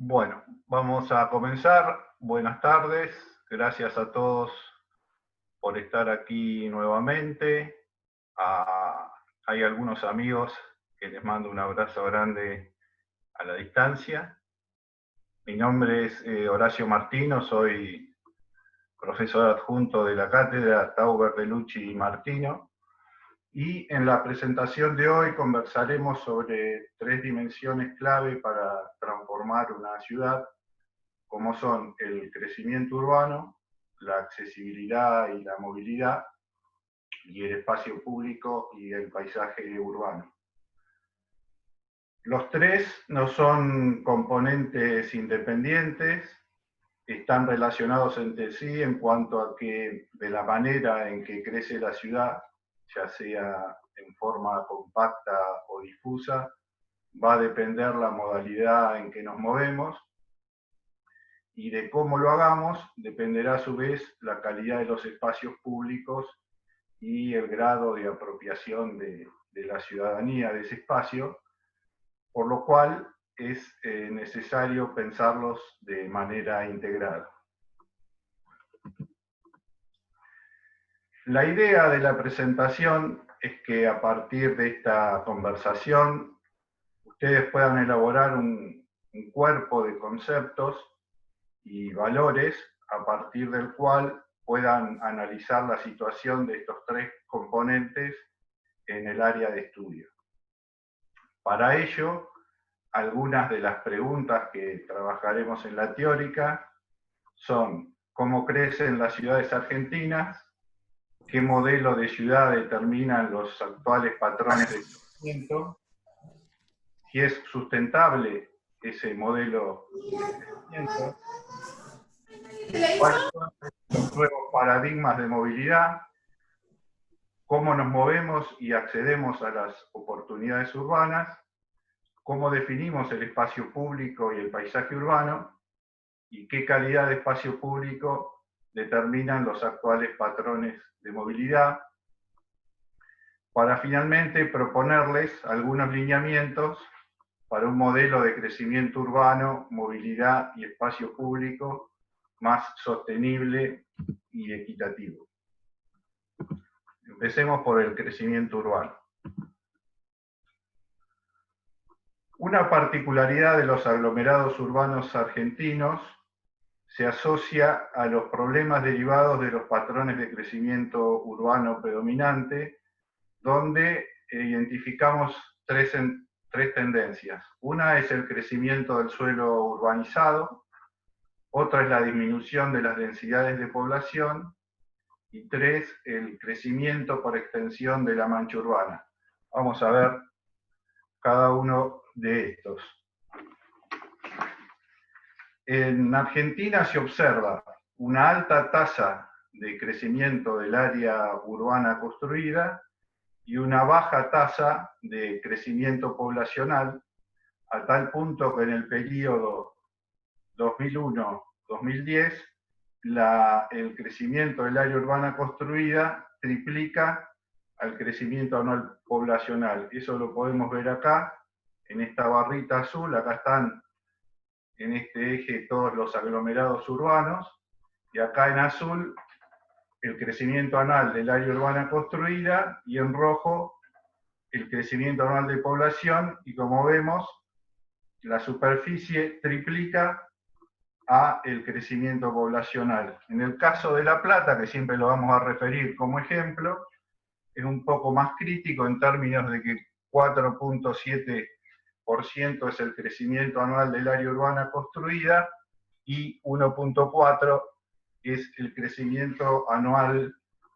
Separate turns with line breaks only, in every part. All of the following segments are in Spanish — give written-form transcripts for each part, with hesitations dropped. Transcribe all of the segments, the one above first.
Bueno, vamos a comenzar. Buenas tardes. Gracias a todos por estar aquí nuevamente. Hay algunos amigos que les mando un abrazo grande a la distancia. Mi nombre es Horacio Martino, soy profesor adjunto de la cátedra Tauber, Bellucci y Martino. Y en la presentación de hoy conversaremos sobre 3 dimensiones clave para transformar una ciudad, como son el crecimiento urbano, la accesibilidad y la movilidad, y el espacio público y el paisaje urbano. Los 3 no son componentes independientes, están relacionados entre sí en cuanto a que de la manera en que crece la ciudad, ya sea en forma compacta o difusa, va a depender la modalidad en que nos movemos, y de cómo lo hagamos dependerá a su vez la calidad de los espacios públicos y el grado de apropiación de la ciudadanía de ese espacio, por lo cual es necesario pensarlos de manera integrada. La idea de la presentación es que a partir de esta conversación ustedes puedan elaborar un cuerpo de conceptos y valores a partir del cual puedan analizar la situación de estos 3 componentes en el área de estudio. Para ello, algunas de las preguntas que trabajaremos en la teórica son: ¿cómo crecen las ciudades argentinas? ¿Qué modelo de ciudad determinan los actuales patrones de crecimiento? ¿Si es sustentable ese modelo de crecimiento? ¿Cuáles son los nuevos paradigmas de movilidad? ¿Cómo nos movemos y accedemos a las oportunidades urbanas? ¿Cómo definimos el espacio público y el paisaje urbano? ¿Y qué calidad de espacio público determinan los actuales patrones de movilidad? Para finalmente proponerles algunos lineamientos para un modelo de crecimiento urbano, movilidad y espacio público más sostenible y equitativo. Empecemos por el crecimiento urbano. Una particularidad de los aglomerados urbanos argentinos se asocia a los problemas derivados de los patrones de crecimiento urbano predominante, donde identificamos tres tendencias. Una es el crecimiento del suelo urbanizado, otra es la disminución de las densidades de población, y 3, el crecimiento por extensión de la mancha urbana. Vamos a ver cada uno de estos. En Argentina se observa una alta tasa de crecimiento del área urbana construida y una baja tasa de crecimiento poblacional, a tal punto que en el periodo 2001-2010 el crecimiento del área urbana construida triplica al crecimiento anual poblacional. Eso lo podemos ver acá, en esta barrita azul. Acá están en este eje todos los aglomerados urbanos, y acá en azul el crecimiento anual del área urbana construida, y en rojo el crecimiento anual de población, y como vemos, la superficie triplica a el crecimiento poblacional. En el caso de La Plata, que siempre lo vamos a referir como ejemplo, es un poco más crítico en términos de que 4.7% es el crecimiento anual del área urbana construida y 1.4% es el crecimiento anual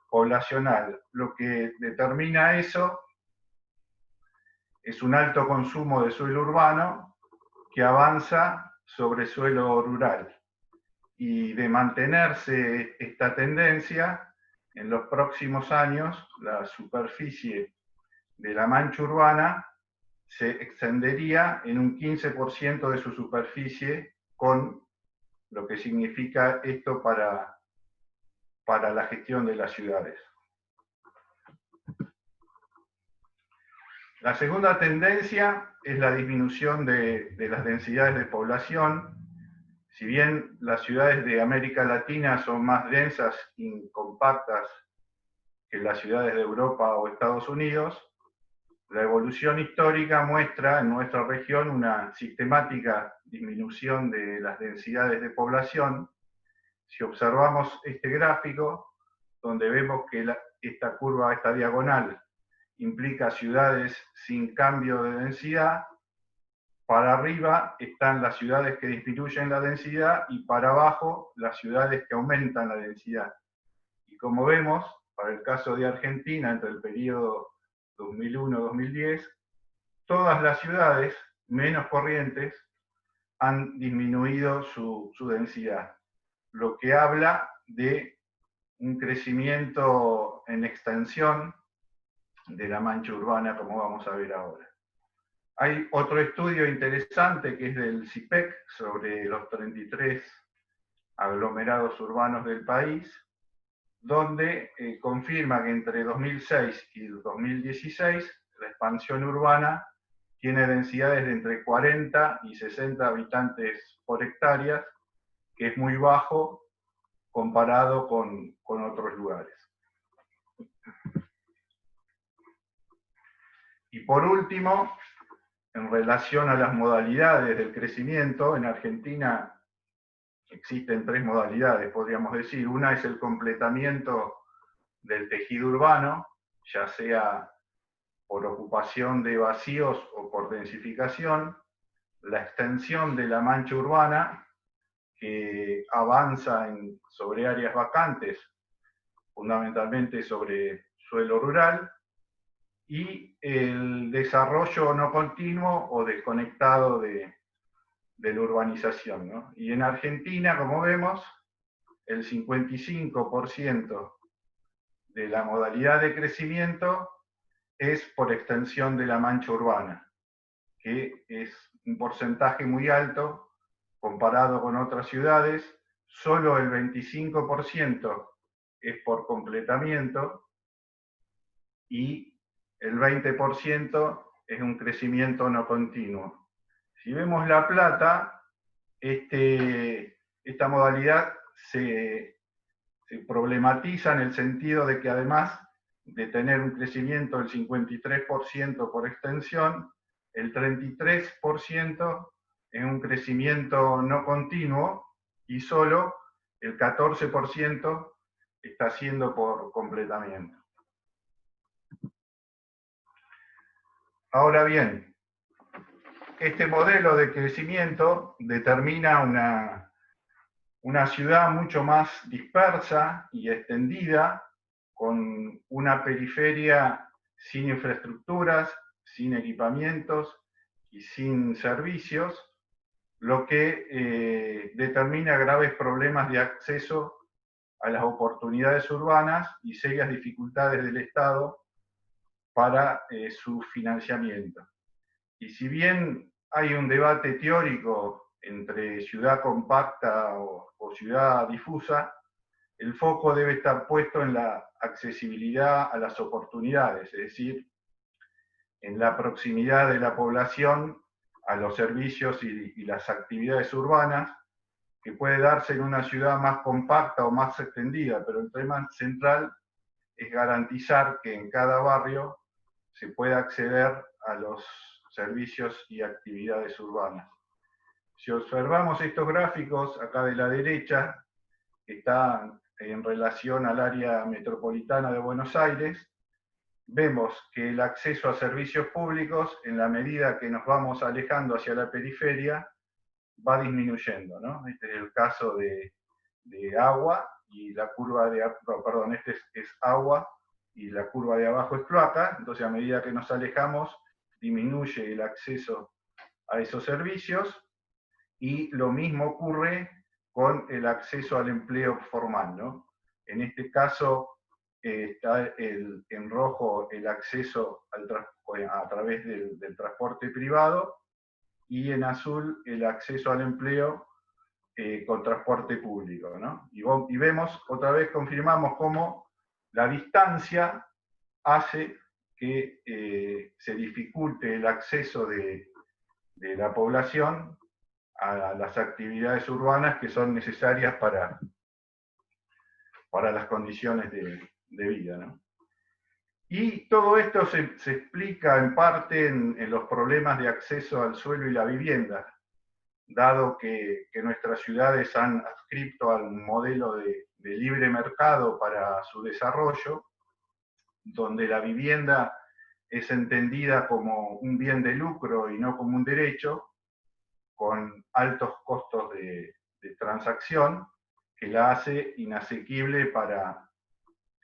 poblacional. Lo que determina eso es un alto consumo de suelo urbano que avanza sobre suelo rural. Y de mantenerse esta tendencia, en los próximos años la superficie de la mancha urbana se extendería en un 15% de su superficie, con lo que significa esto para la gestión de las ciudades. La segunda tendencia es la disminución de las densidades de población. Si bien las ciudades de América Latina son más densas y compactas que las ciudades de Europa o Estados Unidos, la evolución histórica muestra en nuestra región una sistemática disminución de las densidades de población. Si observamos este gráfico, donde vemos que esta curva, esta diagonal, implica ciudades sin cambio de densidad, para arriba están las ciudades que disminuyen la densidad y para abajo las ciudades que aumentan la densidad. Y como vemos, para el caso de Argentina, entre el periodo 2001-2010, todas las ciudades, menos Corrientes, han disminuido su densidad, lo que habla de un crecimiento en extensión de la mancha urbana, como vamos a ver ahora. Hay otro estudio interesante que es del CIPEC sobre los 33 aglomerados urbanos del país, donde confirma que entre 2006 y 2016 la expansión urbana tiene densidades de entre 40 y 60 habitantes por hectárea, que es muy bajo comparado con otros lugares. Y por último, en relación a las modalidades del crecimiento, en Argentina existen tres modalidades, podríamos decir. Una es el completamiento del tejido urbano, ya sea por ocupación de vacíos o por densificación, la extensión de la mancha urbana, que avanza sobre áreas vacantes, fundamentalmente sobre suelo rural, y el desarrollo no continuo o desconectado de la urbanización, ¿no? Y en Argentina, como vemos, el 55% de la modalidad de crecimiento es por extensión de la mancha urbana, que es un porcentaje muy alto comparado con otras ciudades. Solo el 25% es por completamiento y el 20% es un crecimiento no continuo. Si vemos La Plata, esta modalidad se problematiza en el sentido de que además de tener un crecimiento del 53% por extensión, el 33% es un crecimiento no continuo y solo el 14% está siendo por completamiento. Ahora bien, este modelo de crecimiento determina una ciudad mucho más dispersa y extendida, con una periferia sin infraestructuras, sin equipamientos y sin servicios, lo que determina graves problemas de acceso a las oportunidades urbanas y serias dificultades del Estado para su financiamiento. Y si bien hay un debate teórico entre ciudad compacta o ciudad difusa, el foco debe estar puesto en la accesibilidad a las oportunidades, es decir, en la proximidad de la población a los servicios y las actividades urbanas, que puede darse en una ciudad más compacta o más extendida, pero el tema central es garantizar que en cada barrio se pueda acceder a los servicios y actividades urbanas. Si observamos estos gráficos acá de la derecha, que están en relación al área metropolitana de Buenos Aires, vemos que el acceso a servicios públicos, en la medida que nos vamos alejando hacia la periferia, va disminuyendo, ¿no? Este es el caso de agua y la curva de, perdón, este es agua y la curva de abajo es cloaca. Entonces, a medida que nos alejamos, disminuye el acceso a esos servicios, y lo mismo ocurre con el acceso al empleo formal, ¿no? En este caso está en rojo el acceso a través del transporte privado, y en azul el acceso al empleo con transporte público, ¿no? Y vemos, otra vez confirmamos cómo la distancia hace que se dificulte el acceso de la población a las actividades urbanas que son necesarias para las condiciones de vida, ¿no? Y todo esto se explica en parte en los problemas de acceso al suelo y la vivienda, dado que nuestras ciudades han adscrito al modelo de libre mercado para su desarrollo, donde la vivienda es entendida como un bien de lucro y no como un derecho, con altos costos de transacción, que la hace inasequible para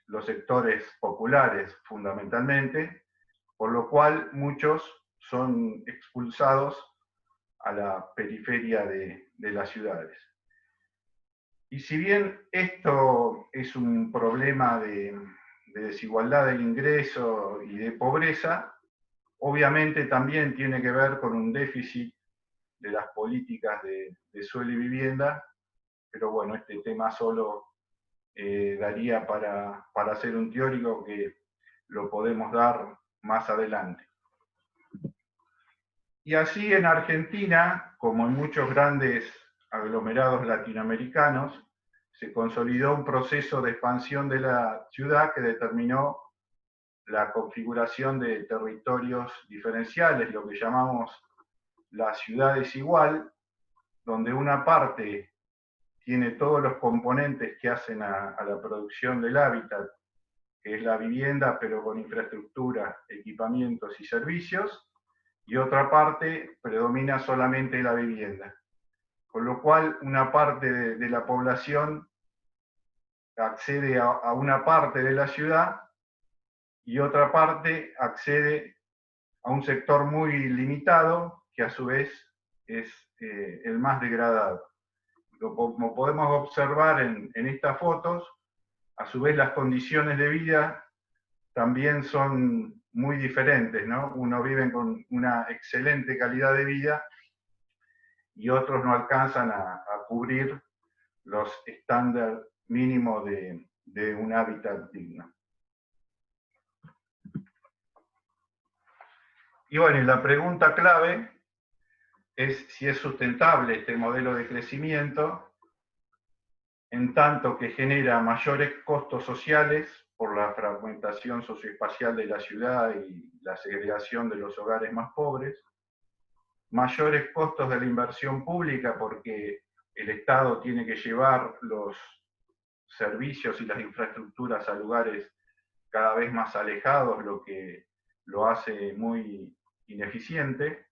los sectores populares fundamentalmente, por lo cual muchos son expulsados a la periferia de las ciudades. Y si bien esto es un problema de desigualdad del ingreso y de pobreza, obviamente también tiene que ver con un déficit de las políticas de suelo y vivienda, pero bueno, este tema solo daría para hacer un teórico que lo podemos dar más adelante. Y así en Argentina, como en muchos grandes aglomerados latinoamericanos, se consolidó un proceso de expansión de la ciudad que determinó la configuración de territorios diferenciales, lo que llamamos la ciudad desigual, donde una parte tiene todos los componentes que hacen a la producción del hábitat, que es la vivienda, pero con infraestructura, equipamientos y servicios, y otra parte predomina solamente la vivienda. Con lo cual, una parte de la población accede a una parte de la ciudad y otra parte accede a un sector muy limitado, que a su vez es el más degradado. Como podemos observar en estas fotos, a su vez las condiciones de vida también son muy diferentes, ¿no? Unos viven con una excelente calidad de vida y otros no alcanzan a cubrir los estándares mínimos de un hábitat digno. Y bueno, y la pregunta clave es si es sustentable este modelo de crecimiento, en tanto que genera mayores costos sociales por la fragmentación socioespacial de la ciudad y la segregación de los hogares más pobres, mayores costos de la inversión pública porque el Estado tiene que llevar los servicios y las infraestructuras a lugares cada vez más alejados, lo que lo hace muy ineficiente,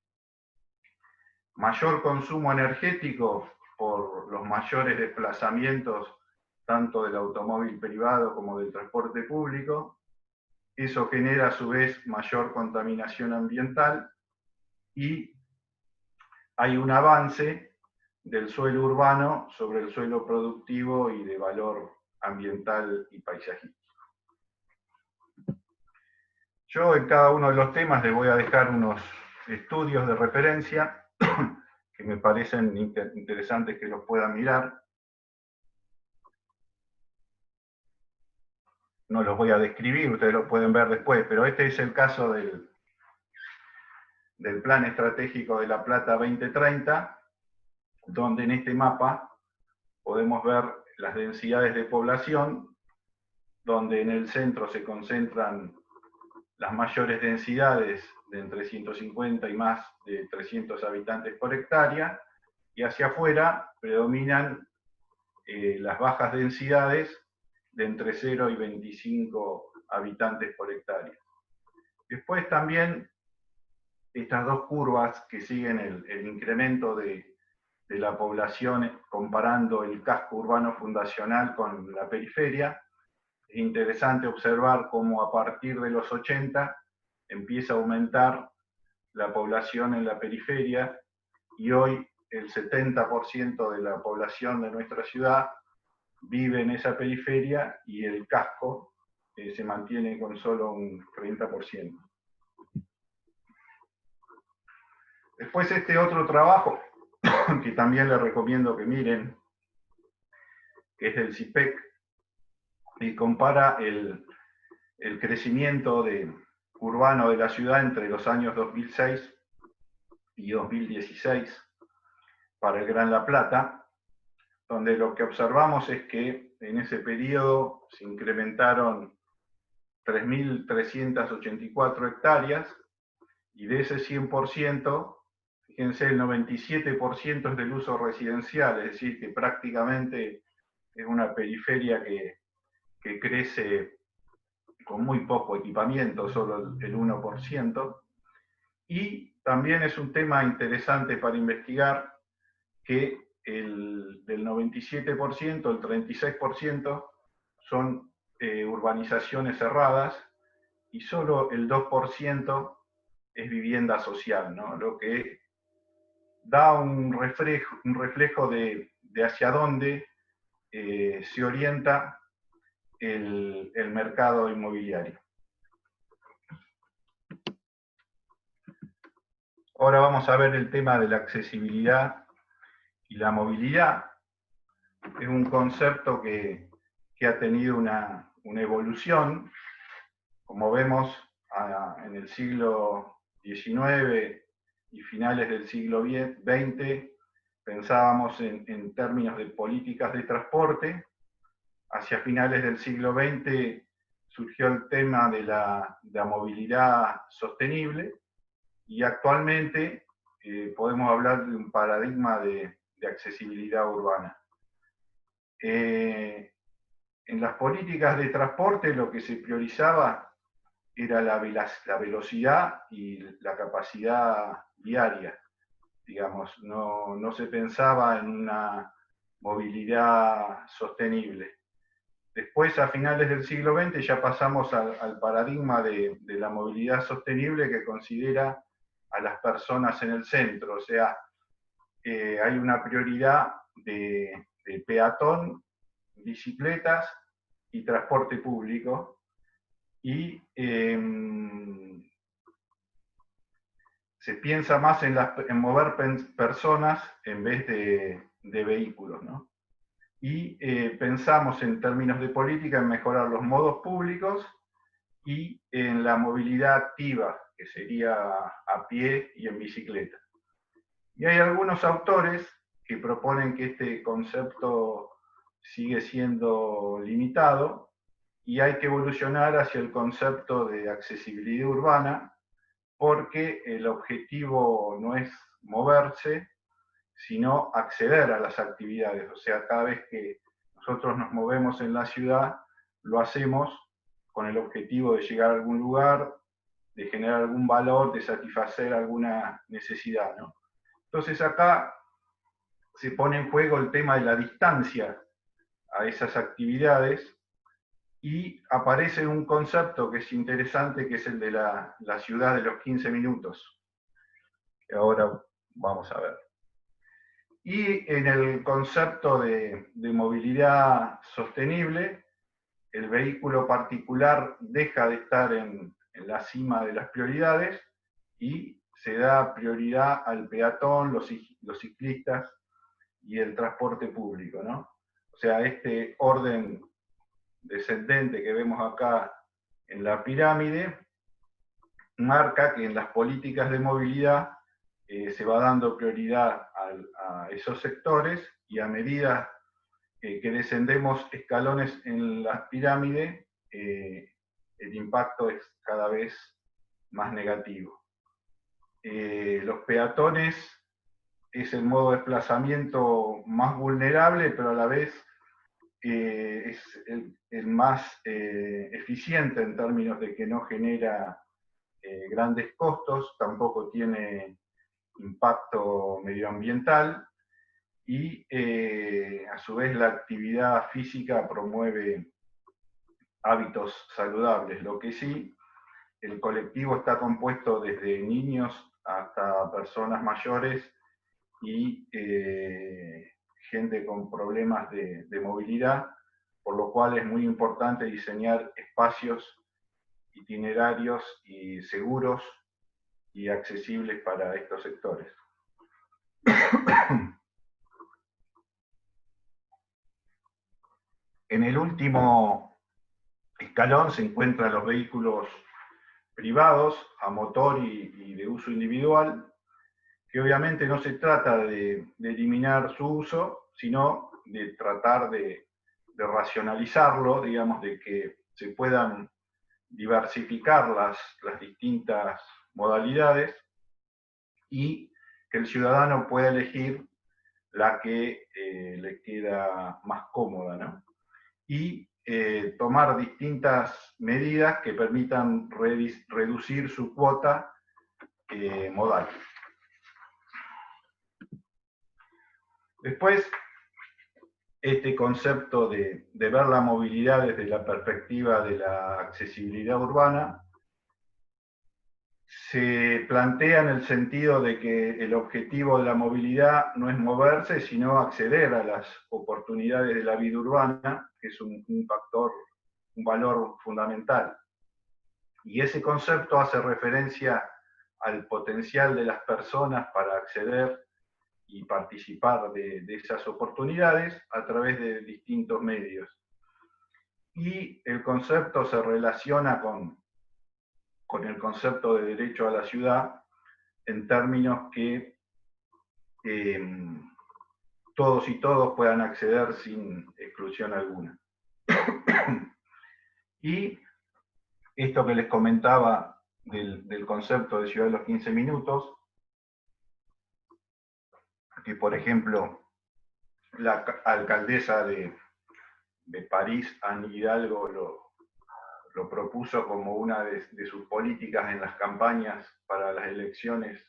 mayor consumo energético por los mayores desplazamientos tanto del automóvil privado como del transporte público. Eso genera a su vez mayor contaminación ambiental y hay un avance del suelo urbano sobre el suelo productivo y de valor ambiental y paisajístico. Yo en cada uno de los temas les voy a dejar unos estudios de referencia que me parecen interesantes que los puedan mirar. No los voy a describir, ustedes lo pueden ver después, pero este es el caso del Plan Estratégico de La Plata 2030, donde en este mapa podemos ver las densidades de población, donde en el centro se concentran las mayores densidades de entre 150 y más de 300 habitantes por hectárea, y hacia afuera predominan las bajas densidades de entre 0 y 25 habitantes por hectárea. Después también estas dos curvas que siguen el incremento de la población comparando el casco urbano fundacional con la periferia. Es interesante observar cómo a partir de los 80 empieza a aumentar la población en la periferia y hoy el 70% de la población de nuestra ciudad vive en esa periferia y el casco se mantiene con solo un 30%. Después este otro trabajo, que también les recomiendo que miren, que es del CIPEC, y compara el crecimiento de urbano de la ciudad entre los años 2006 y 2016 para el Gran La Plata, donde lo que observamos es que en ese periodo se incrementaron 3.384 hectáreas y de ese 100%, fíjense, el 97% es del uso residencial, es decir, que prácticamente es una periferia que crece con muy poco equipamiento, solo el 1%. Y también es un tema interesante para investigar que del 97%, el 36% son urbanizaciones cerradas y solo el 2% es vivienda social, ¿no? Lo que da un reflejo de hacia dónde se orienta el mercado inmobiliario. Ahora vamos a ver el tema de la accesibilidad y la movilidad. Es un concepto que ha tenido una evolución. Como vemos, en el siglo XIX y finales del siglo XX, pensábamos en términos de políticas de transporte. Hacia finales del siglo XX surgió el tema de la movilidad sostenible y actualmente podemos hablar de un paradigma de accesibilidad urbana. En las políticas de transporte lo que se priorizaba era la velocidad y la capacidad viaria, digamos, no se pensaba en una movilidad sostenible. Después, a finales del siglo XX, ya pasamos al paradigma de la movilidad sostenible que considera a las personas en el centro, o sea, hay una prioridad de peatón, bicicletas y transporte público, y se piensa más en mover personas en vez de vehículos, ¿no? Y pensamos en términos de política en mejorar los modos públicos y en la movilidad activa, que sería a pie y en bicicleta. Y hay algunos autores que proponen que este concepto sigue siendo limitado y hay que evolucionar hacia el concepto de accesibilidad urbana, porque el objetivo no es moverse, sino acceder a las actividades. O sea, cada vez que nosotros nos movemos en la ciudad, lo hacemos con el objetivo de llegar a algún lugar, de generar algún valor, de satisfacer alguna necesidad, ¿no? Entonces acá se pone en juego el tema de la distancia a esas actividades y aparece un concepto que es interesante, que es el de la ciudad de los 15 minutos, que ahora vamos a ver. Y en el concepto de movilidad sostenible, el vehículo particular deja de estar en la cima de las prioridades y se da prioridad al peatón, los ciclistas y el transporte público, ¿no? O sea, este orden descendente que vemos acá en la pirámide marca que en las políticas de movilidad se va dando prioridad a esos sectores y a medida que descendemos escalones en la pirámide, el impacto es cada vez más negativo. Los peatones es el modo de desplazamiento más vulnerable, pero a la vez es el más eficiente en términos de que no genera grandes costos, tampoco tiene impacto medioambiental y a su vez la actividad física promueve hábitos saludables. Lo que sí, el colectivo está compuesto desde niños hasta personas mayores y gente con problemas de movilidad, por lo cual es muy importante diseñar espacios itinerarios y seguros y accesibles para estos sectores. En el último escalón se encuentran los vehículos privados a motor y de uso individual, que obviamente no se trata de eliminar su uso, sino de tratar de racionalizarlo, digamos, de que se puedan diversificar las distintas modalidades y que el ciudadano pueda elegir la que le queda más cómoda, ¿no? Y tomar distintas medidas que permitan reducir su cuota modal. Después, este concepto de ver la movilidad desde la perspectiva de la accesibilidad urbana se plantea en el sentido de que el objetivo de la movilidad no es moverse, sino acceder a las oportunidades de la vida urbana, que es un factor, un valor fundamental. Y ese concepto hace referencia al potencial de las personas para acceder y participar de esas oportunidades a través de distintos medios. Y el concepto se relaciona con el concepto de derecho a la ciudad en términos que todos y todos puedan acceder sin exclusión alguna. Y esto que les comentaba del concepto de ciudad de los 15 minutos, que por ejemplo la alcaldesa de París, Anne Hidalgo, lo propuso como una de sus políticas en las campañas para las elecciones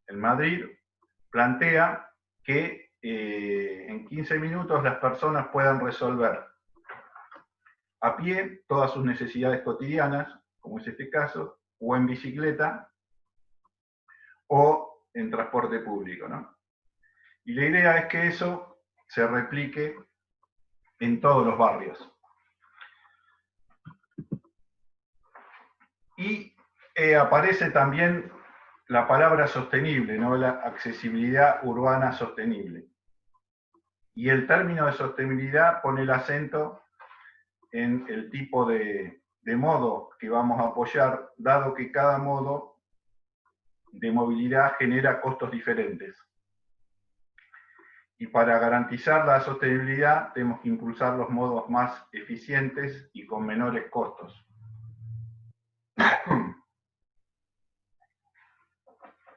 en Madrid, plantea que en 15 minutos las personas puedan resolver a pie todas sus necesidades cotidianas, como es este caso, o en bicicleta, o en transporte público, ¿no? Y la idea es que eso se replique en todos los barrios. Y aparece también la palabra sostenible, ¿no? La accesibilidad urbana sostenible. Y el término de sostenibilidad pone el acento en el tipo de modo que vamos a apoyar, dado que cada modo de movilidad genera costos diferentes. Y para garantizar la sostenibilidad tenemos que impulsar los modos más eficientes y con menores costos.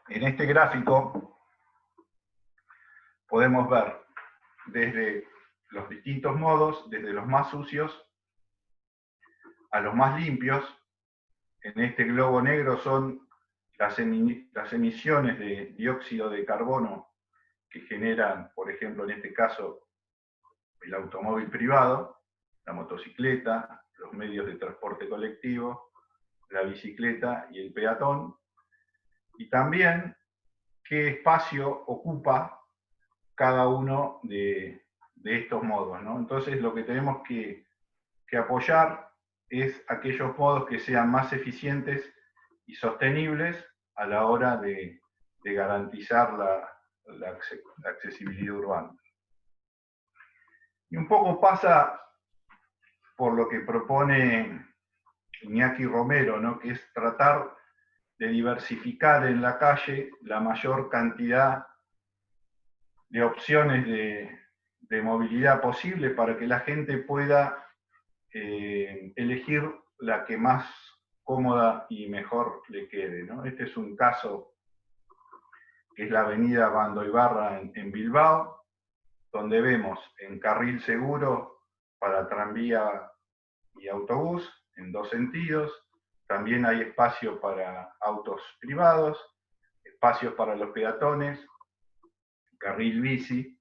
En este gráfico podemos ver desde los distintos modos, desde los más sucios a los más limpios. En este globo negro son las emisiones de dióxido de carbono que generan, por ejemplo, en este caso, el automóvil privado, la motocicleta, los medios de transporte colectivo, la bicicleta y el peatón, y también qué espacio ocupa cada uno de estos modos, ¿no? Entonces lo que tenemos que apoyar es aquellos modos que sean más eficientes y sostenibles a la hora de garantizar la accesibilidad urbana. Y un poco pasa por lo que propone Iñaki Romero, ¿no? Que es tratar de diversificar en la calle la mayor cantidad de opciones de movilidad posible para que la gente pueda elegir la que más cómoda y mejor le quede, ¿no? Este es un caso que es la avenida Bando Ibarra en Bilbao, donde vemos en carril seguro para tranvía y autobús en dos sentidos. También hay espacio para autos privados, espacios para los peatones, carril bici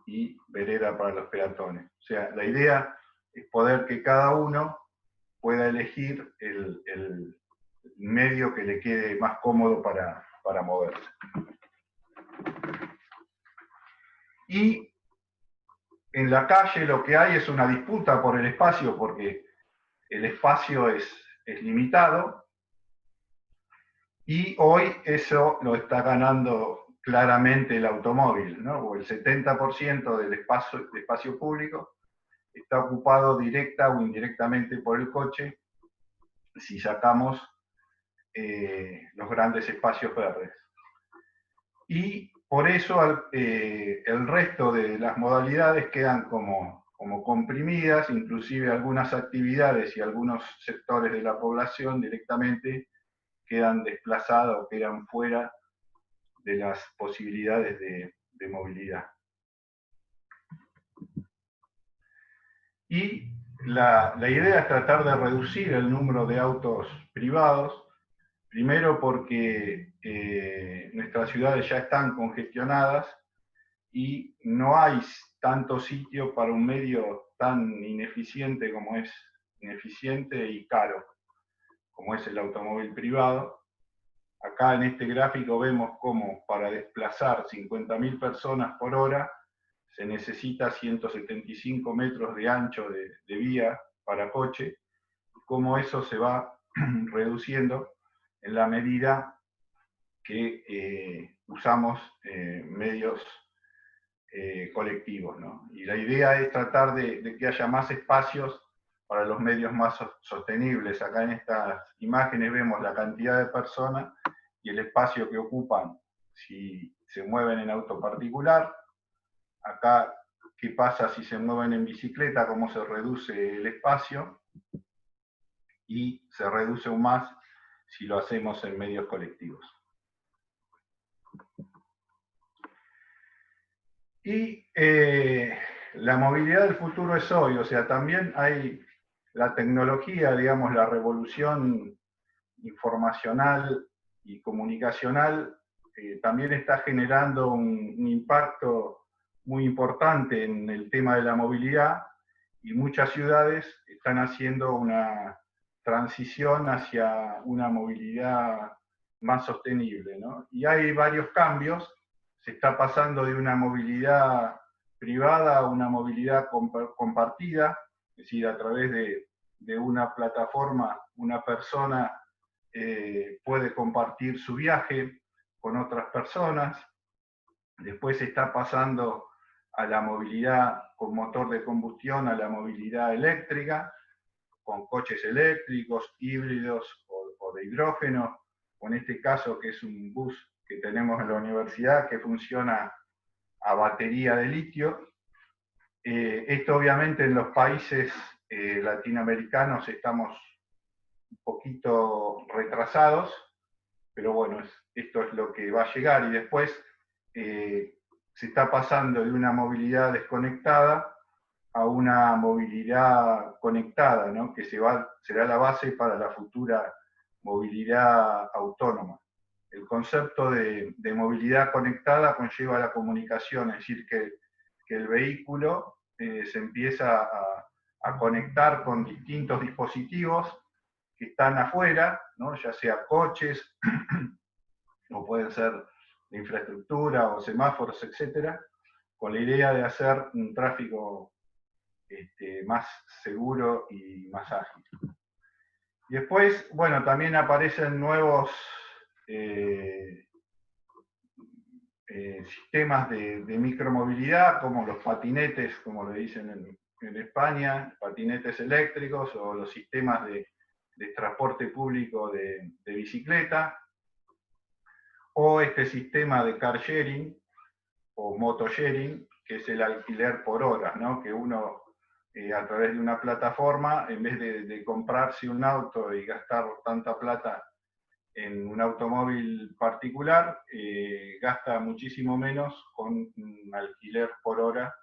y vereda para los peatones. O sea, la idea es poder que cada uno pueda elegir el medio que le quede más cómodo para moverse. Y en la calle lo que hay es una disputa por el espacio, porque el espacio es limitado, y hoy eso lo está ganando claramente el automóvil, ¿no? O el 70% del espacio público está ocupado directa o indirectamente por el coche, si sacamos los grandes espacios verdes. Y por eso el resto de las modalidades quedan como comprimidas, inclusive algunas actividades y algunos sectores de la población directamente quedan desplazados o quedan fuera de las posibilidades de movilidad. Y la idea es tratar de reducir el número de autos privados, primero porque nuestras ciudades ya están congestionadas y no hay tanto sitio para un medio tan ineficiente como es ineficiente y caro, como es el automóvil privado. Acá en este gráfico vemos cómo para desplazar 50.000 personas por hora se necesita 175 metros de ancho de vía para coche, y cómo eso se va reduciendo en la medida que usamos medios colectivos, ¿no? Y la idea es tratar de que haya más espacios para los medios más sostenibles. Acá en estas imágenes vemos la cantidad de personas y el espacio que ocupan si se mueven en auto particular. Acá, qué pasa si se mueven en bicicleta, cómo se reduce el espacio, y se reduce aún más si lo hacemos en medios colectivos. Y la movilidad del futuro es hoy, o sea, también hay la tecnología, digamos, la revolución informacional y comunicacional, también está generando un impacto muy importante en el tema de la movilidad, y muchas ciudades están haciendo una transición hacia una movilidad más sostenible, ¿no? Y hay varios cambios. Se está pasando de una movilidad privada a una movilidad compartida, es decir, a través de una plataforma, una persona puede compartir su viaje con otras personas. Después se está pasando a la movilidad con motor de combustión, a la movilidad eléctrica, con coches eléctricos, híbridos o de hidrógeno, o en este caso que es un bus que tenemos en la universidad que funciona a batería de litio. Esto obviamente en los países latinoamericanos estamos un poquito retrasados, pero bueno, esto es lo que va a llegar. Y después se está pasando de una movilidad desconectada a una movilidad conectada, ¿no? Que será la base para la futura movilidad autónoma. El concepto de movilidad conectada conlleva la comunicación, es decir, que el vehículo se empieza a conectar con distintos dispositivos que están afuera, ¿no? Ya sea coches, o pueden ser de infraestructura o semáforos, etcétera, con la idea de hacer un tráfico más seguro y más ágil. Y después, bueno, también aparecen nuevos sistemas de micromovilidad, como los patinetes, como le dicen en España, patinetes eléctricos, o los sistemas de transporte público de bicicleta, o este sistema de car sharing o moto sharing, que es el alquiler por horas, ¿no? Que uno a través de una plataforma, en vez de comprarse un auto y gastar tanta plata en un automóvil particular, gasta muchísimo menos con un alquiler por hora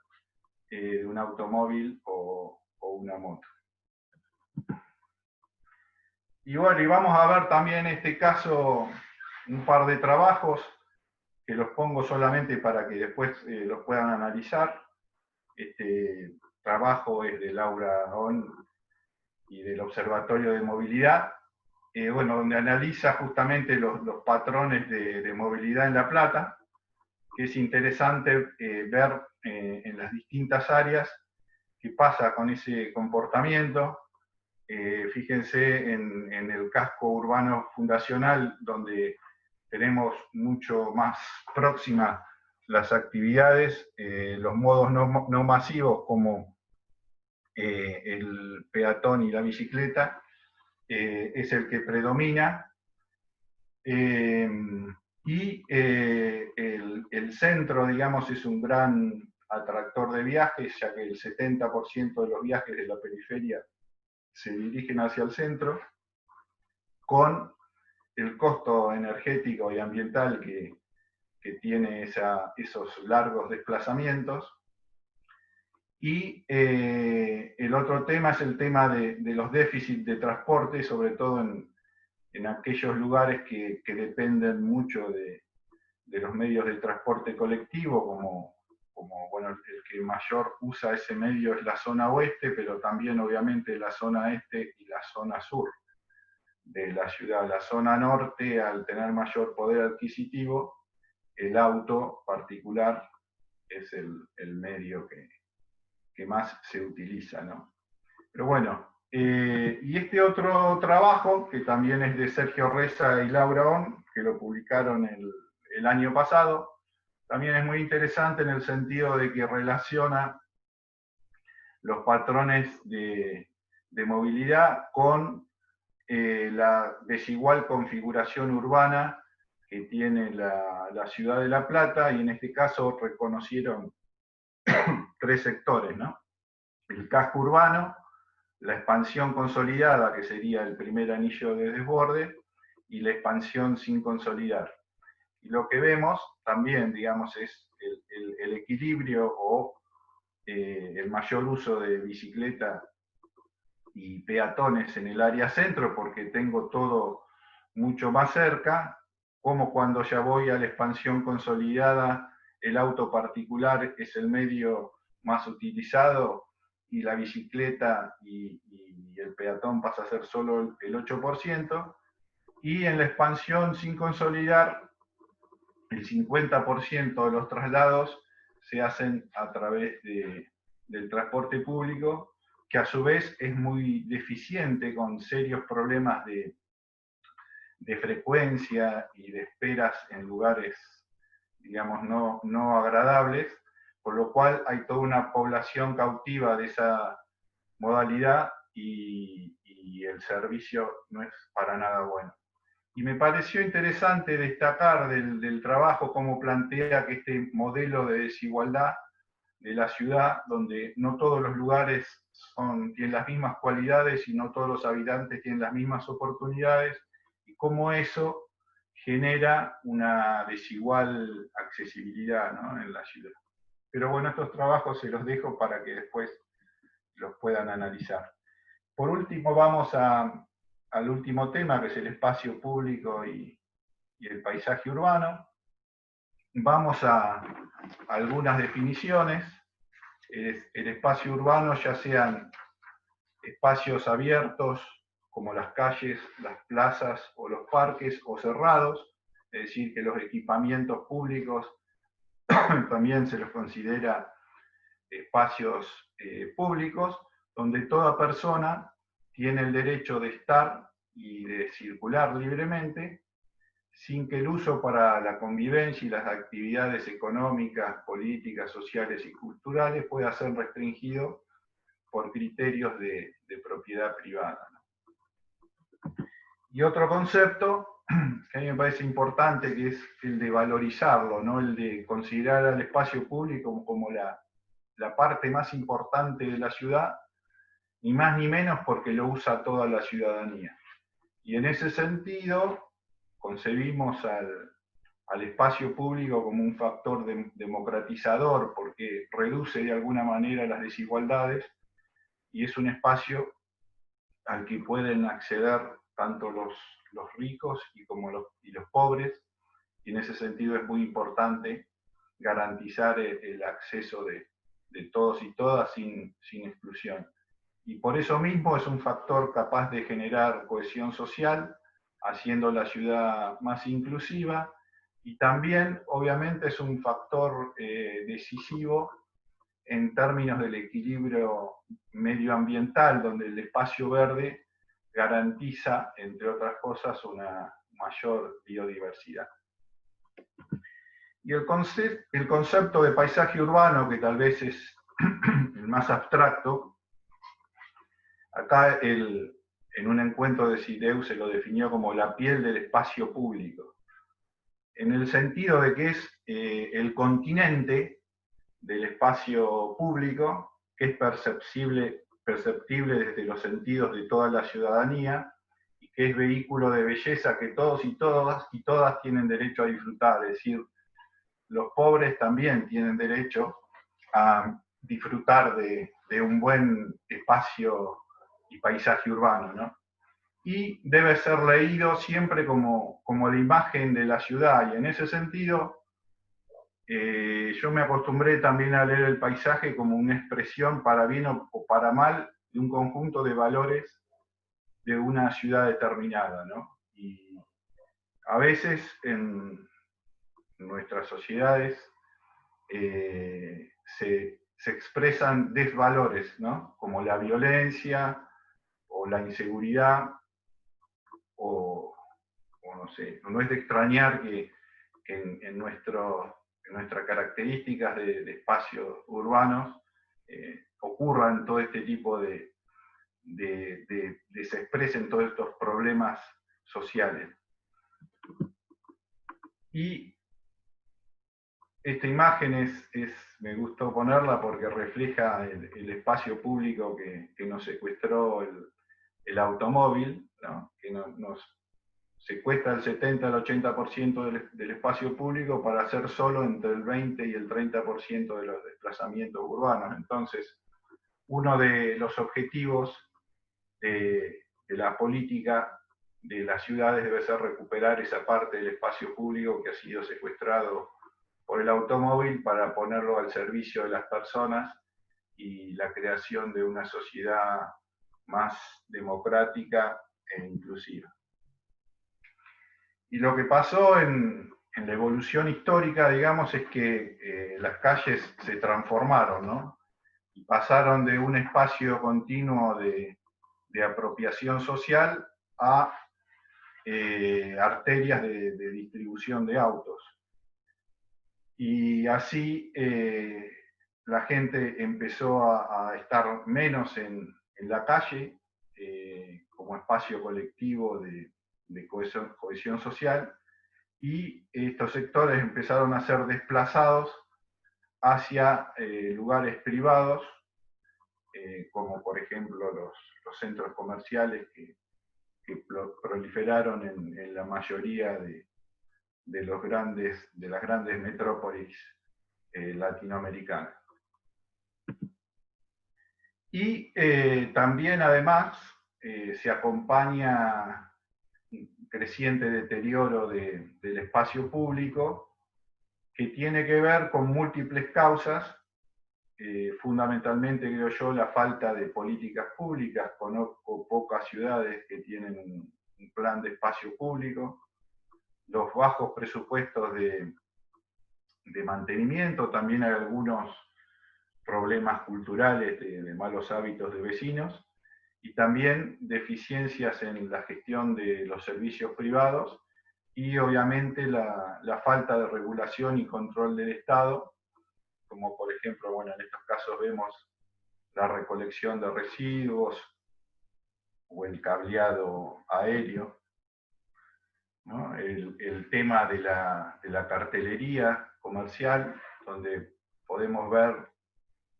de un automóvil o una moto. Y bueno, y vamos a ver también en este caso un par de trabajos que los pongo solamente para que después los puedan analizar. Este trabajo es de Laura On y del Observatorio de Movilidad, bueno, donde analiza justamente los patrones de movilidad en La Plata, que es interesante ver en las distintas áreas qué pasa con ese comportamiento. Fíjense en el casco urbano fundacional, donde tenemos mucho más próximas las actividades, los modos no masivos como el peatón y la bicicleta, es el que predomina, El centro, digamos, es un gran atractor de viajes, ya que el 70% de los viajes de la periferia se dirigen hacia el centro, con el costo energético y ambiental que tiene esos largos desplazamientos. Y el otro tema es el tema de los déficits de transporte, sobre todo en aquellos lugares que dependen mucho de los medios de transporte colectivo, como bueno, el que mayor usa ese medio es la zona oeste, pero también obviamente la zona este y la zona sur de la ciudad. La zona norte, al tener mayor poder adquisitivo, el auto particular es el medio que más se utiliza, ¿no? Pero bueno, y este otro trabajo, que también es de Sergio Reza y Laura On, que lo publicaron el año pasado, también es muy interesante en el sentido de que relaciona los patrones de movilidad con la desigual configuración urbana que tiene la ciudad de La Plata, y en este caso reconocieron tres sectores, ¿no? El casco urbano, la expansión consolidada, que sería el primer anillo de desborde, y la expansión sin consolidar. Y lo que vemos también, digamos, es el equilibrio o el mayor uso de bicicleta y peatones en el área centro, porque tengo todo mucho más cerca, como cuando ya voy a la expansión consolidada, el auto particular es el medio más utilizado y la bicicleta y el peatón pasa a ser solo el 8%, y en la expansión sin consolidar, el 50% de los traslados se hacen a través del transporte público, que a su vez es muy deficiente, con serios problemas de frecuencia y de esperas en lugares, digamos, no agradables, por lo cual hay toda una población cautiva de esa modalidad y el servicio no es para nada bueno. Y me pareció interesante destacar del trabajo cómo plantea que este modelo de desigualdad de la ciudad, donde no todos los lugares tienen las mismas cualidades y no todos los habitantes tienen las mismas oportunidades, y cómo eso genera una desigual accesibilidad, ¿no?, en la ciudad. Pero bueno, estos trabajos se los dejo para que después los puedan analizar. Por último, vamos al último tema, que es el espacio público y el paisaje urbano. Vamos a algunas definiciones. El espacio urbano, ya sean espacios abiertos como las calles, las plazas o los parques, o cerrados, es decir, que los equipamientos públicos también se los considera espacios públicos, donde toda persona tiene el derecho de estar y de circular libremente, sin que el uso para la convivencia y las actividades económicas, políticas, sociales y culturales pueda ser restringido por criterios de propiedad privada, ¿no? Y otro concepto que a mí me parece importante, que es el de valorizarlo, ¿no?, el de considerar al espacio público como la parte más importante de la ciudad, ni más ni menos porque lo usa toda la ciudadanía. Y en ese sentido, concebimos al espacio público como un factor democratizador, porque reduce de alguna manera las desigualdades, y es un espacio al que pueden acceder tanto los ricos como los pobres, y en ese sentido es muy importante garantizar el acceso de todos y todas sin exclusión. Y por eso mismo es un factor capaz de generar cohesión social, haciendo la ciudad más inclusiva, y también obviamente es un factor decisivo en términos del equilibrio medioambiental, donde el espacio verde garantiza, entre otras cosas, una mayor biodiversidad. Y el concepto de paisaje urbano, que tal vez es el más abstracto, acá el en un encuentro de CIDEU se lo definió como la piel del espacio público, en el sentido de que es el continente del espacio público, que es perceptible desde los sentidos de toda la ciudadanía, y que es vehículo de belleza que todos y todas tienen derecho a disfrutar, es decir, los pobres también tienen derecho a disfrutar de un buen espacio y paisaje urbano, ¿no? Y debe ser leído siempre como la imagen de la ciudad, y en ese sentido yo me acostumbré también a leer el paisaje como una expresión, para bien o para mal, de un conjunto de valores de una ciudad determinada, ¿no? Y a veces en nuestras sociedades se expresan desvalores, ¿no? Como la violencia o la inseguridad, o no sé, no es de extrañar que en nuestras características de espacios urbanos ocurran todo este tipo se expresen todos estos problemas sociales. Y esta imagen me gustó ponerla porque refleja el espacio público que nos secuestró el automóvil, ¿no? Que nos secuestra el 70 al 80% del espacio público para hacer solo entre el 20 y el 30% de los desplazamientos urbanos. Entonces, uno de los objetivos de la política de las ciudades debe ser recuperar esa parte del espacio público que ha sido secuestrado por el automóvil para ponerlo al servicio de las personas y la creación de una sociedad más democrática e inclusiva. Y lo que pasó en la evolución histórica, digamos, es que las calles se transformaron, ¿no? Y pasaron de un espacio continuo de apropiación social a arterias de distribución de autos. Y así la gente empezó a estar menos en la calle como espacio colectivo de cohesión social, y estos sectores empezaron a ser desplazados hacia lugares privados, como por ejemplo los centros comerciales que proliferaron en la mayoría de las grandes metrópolis latinoamericanas. Y también además se acompaña un creciente deterioro del espacio público, que tiene que ver con múltiples causas, fundamentalmente, creo yo, la falta de políticas públicas. Conozco pocas ciudades que tienen un plan de espacio público, los bajos presupuestos de mantenimiento, también hay algunos problemas culturales de malos hábitos de vecinos, y también deficiencias en la gestión de los servicios privados, y obviamente la falta de regulación y control del Estado, como por ejemplo, bueno, en estos casos vemos la recolección de residuos o el cableado aéreo, ¿no? El tema de la cartelería comercial, donde podemos ver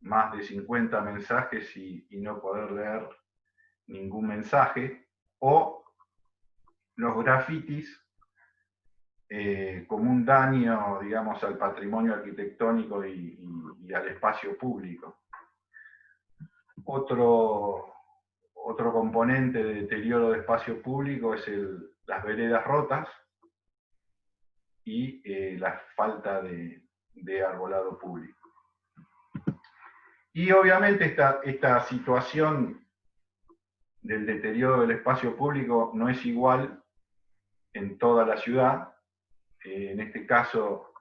más de 50 mensajes y no poder leer ningún mensaje, o los grafitis como un daño, digamos, al patrimonio arquitectónico y al espacio público. Otro componente de deterioro de espacio público es las veredas rotas y la falta de arbolado público. Y obviamente esta situación del deterioro del espacio público no es igual en toda la ciudad. En este caso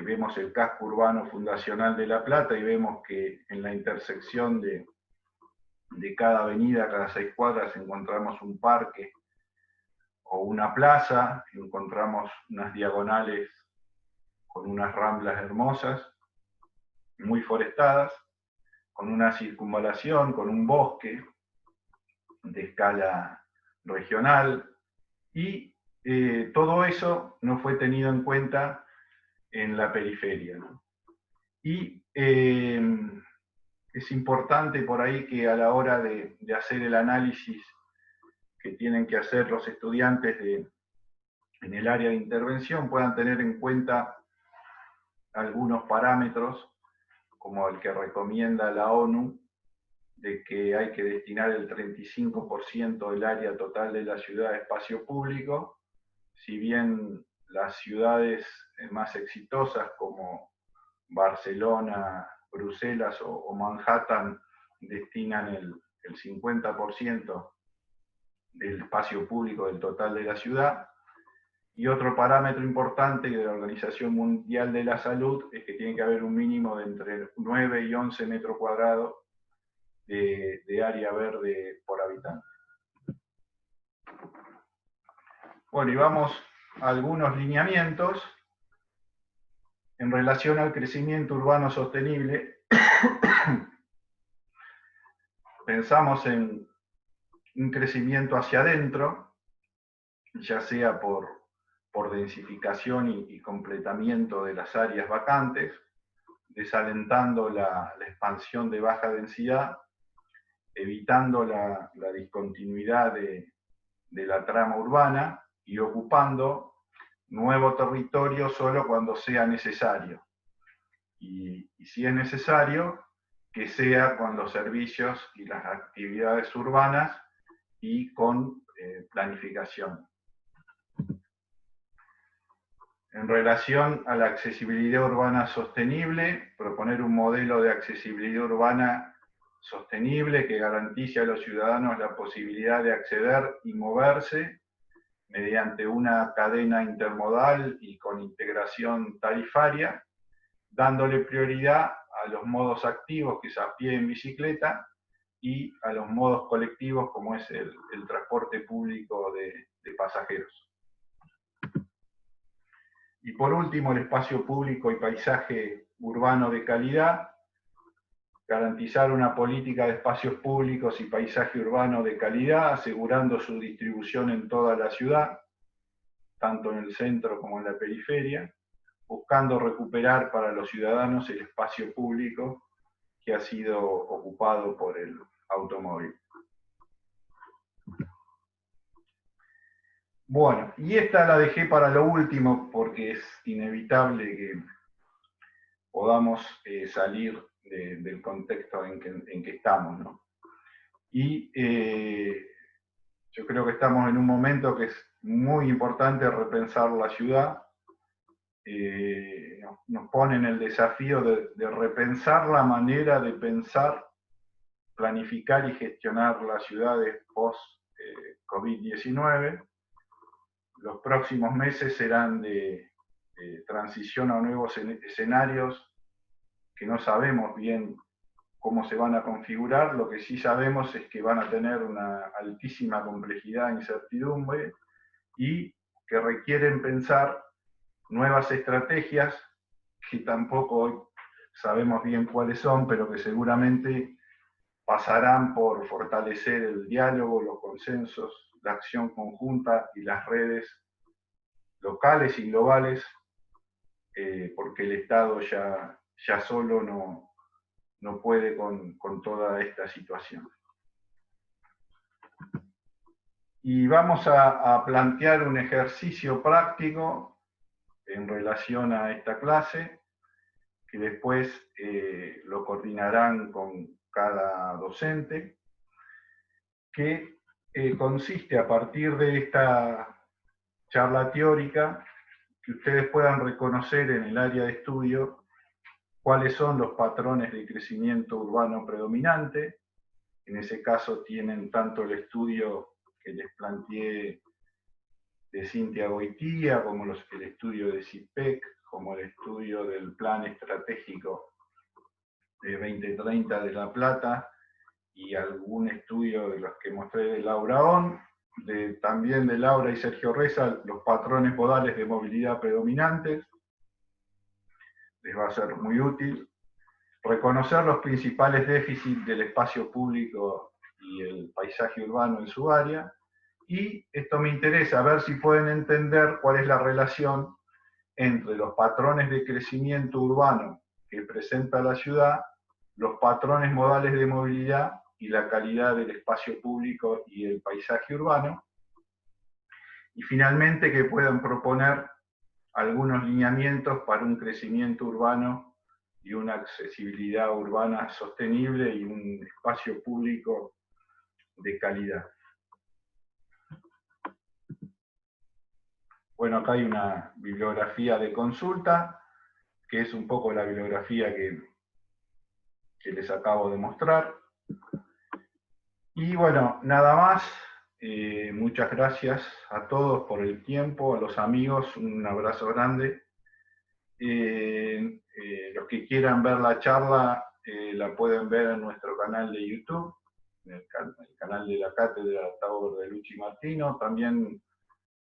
vemos el casco urbano fundacional de La Plata y vemos que en la intersección de cada avenida, cada 6 cuadras, encontramos un parque o una plaza, encontramos unas diagonales con unas ramblas hermosas, muy forestadas, con una circunvalación, con un bosque, de escala regional, y todo eso no fue tenido en cuenta en la periferia, ¿no? Y es importante por ahí que a la hora de hacer el análisis que tienen que hacer los estudiantes en el área de intervención puedan tener en cuenta algunos parámetros, como el que recomienda la ONU, de que hay que destinar el 35% del área total de la ciudad a espacio público. Si bien las ciudades más exitosas como Barcelona, Bruselas o Manhattan destinan el 50% del espacio público del total de la ciudad. Y otro parámetro importante de la Organización Mundial de la Salud es que tiene que haber un mínimo de entre 9 y 11 metros cuadrados de área verde por habitante. Bueno, y vamos a algunos lineamientos en relación al crecimiento urbano sostenible. Pensamos en un crecimiento hacia adentro, ya sea por densificación y completamiento de las áreas vacantes, desalentando la expansión de baja densidad, evitando la discontinuidad de la trama urbana y ocupando nuevo territorio solo cuando sea necesario. Y si es necesario, que sea con los servicios y las actividades urbanas y con planificación. En relación a la accesibilidad urbana sostenible, proponer un modelo de accesibilidad urbana sostenible que garantice a los ciudadanos la posibilidad de acceder y moverse mediante una cadena intermodal y con integración tarifaria, dándole prioridad a los modos activos, que es a pie en bicicleta, y a los modos colectivos, como es el transporte público de pasajeros. Y por último, el espacio público y paisaje urbano de calidad, garantizar una política de espacios públicos y paisaje urbano de calidad, asegurando su distribución en toda la ciudad, tanto en el centro como en la periferia, buscando recuperar para los ciudadanos el espacio público que ha sido ocupado por el automóvil. Bueno, y esta la dejé para lo último porque es inevitable que podamos salir del contexto en que estamos, ¿no? Y yo creo que estamos en un momento que es muy importante repensar la ciudad. Nos pone en el desafío de repensar la manera de pensar, planificar y gestionar las ciudades post-COVID-19. Los próximos meses serán de transición a nuevos escenarios que no sabemos bien cómo se van a configurar. Lo que sí sabemos es que van a tener una altísima complejidad e incertidumbre y que requieren pensar nuevas estrategias que tampoco hoy sabemos bien cuáles son, pero que seguramente pasarán por fortalecer el diálogo, los consensos, la acción conjunta y las redes locales y globales, porque el Estado ya solo no puede con toda esta situación. Y vamos a plantear un ejercicio práctico en relación a esta clase, que después lo coordinarán con cada docente, que consiste a partir de esta charla teórica, que ustedes puedan reconocer en el área de estudio cuáles son los patrones de crecimiento urbano predominante. En ese caso tienen tanto el estudio que les planteé de Cintia Goitía, como el estudio de CIPEC, como el estudio del Plan Estratégico de 2030 de La Plata, y algún estudio de los que mostré de Laura On, también de Laura y Sergio Reza, los patrones modales de movilidad predominantes. Les va a ser muy útil. Reconocer los principales déficits del espacio público y el paisaje urbano en su área. Y esto me interesa, ver si pueden entender cuál es la relación entre los patrones de crecimiento urbano que presenta la ciudad, los patrones modales de movilidad y la calidad del espacio público y el paisaje urbano. Y finalmente que puedan proponer algunos lineamientos para un crecimiento urbano y una accesibilidad urbana sostenible y un espacio público de calidad. Bueno, acá hay una bibliografía de consulta, que es un poco la bibliografía que les acabo de mostrar. Y bueno, nada más. Muchas gracias a todos por el tiempo, a los amigos, un abrazo grande. Los que quieran ver la charla la pueden ver en nuestro canal de YouTube, en el canal de la Cátedra Tauro de Luchi Martino. También